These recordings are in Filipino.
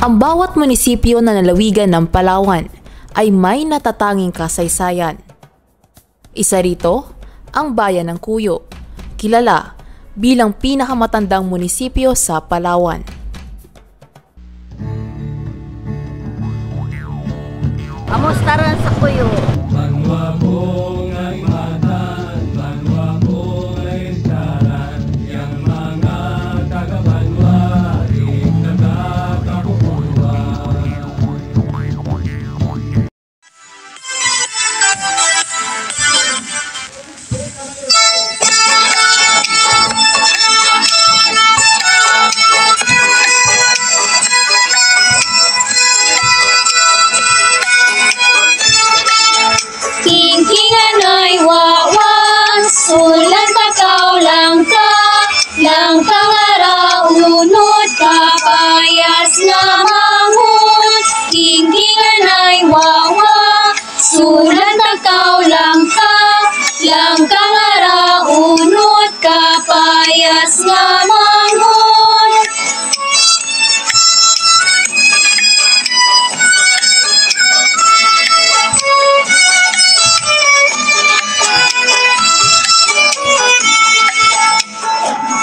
Ang bawat munisipyo na nalawigan ng Palawan ay may natatanging kasaysayan. Isa rito, ang bayan ng Cuyo, kilala bilang pinakamatandang munisipyo sa Palawan. Kamusta rin sa Cuyo? Banwa mo nga'y matan, banwa mo nga'y taran, yang mga taga-banwa rin nagkakapuwa. Kingkingan ay wawa, sulan takaw lang kangara unod kapayas na manghod. Kingkingan ay wawa, sulan takaw lang kangara unod kapayas na manghod.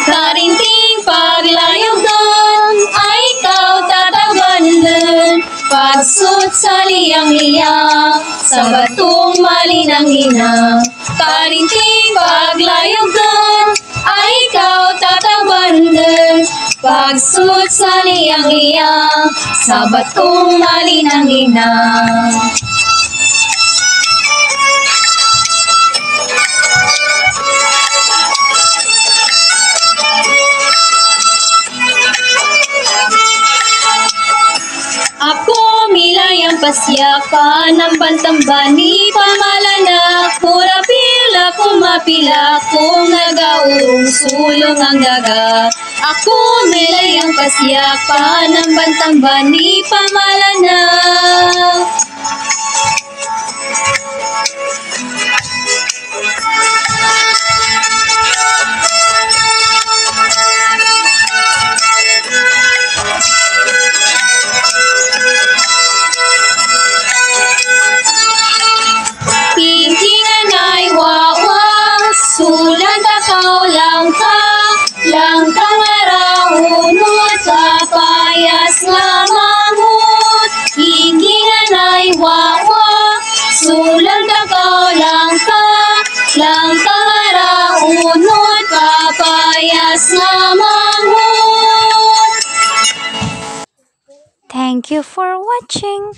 Karinting paglayog doon, ay ikaw tatawan doon. Pagsut sa liyang-liyang, sa batong malinang-linang. Karinting paglayog doon, ay ikaw tatawan doon. Pagsut sa liyang-liyang, sa batong malinang-linang. Ako milayang pasyakan ng bantamba ni pamalana, pura pila kumapila kung nagaurong sulong ang daga. Ako milayang pasyakan ng bantamba ni pamalana. Kingkingan ay wawa, sulan takaw lang kangara unod kapayas nga manghod. Kingkingan ay wawa, sulan takaw lang kangara unod kapayas nga manghod. Thank you for watching.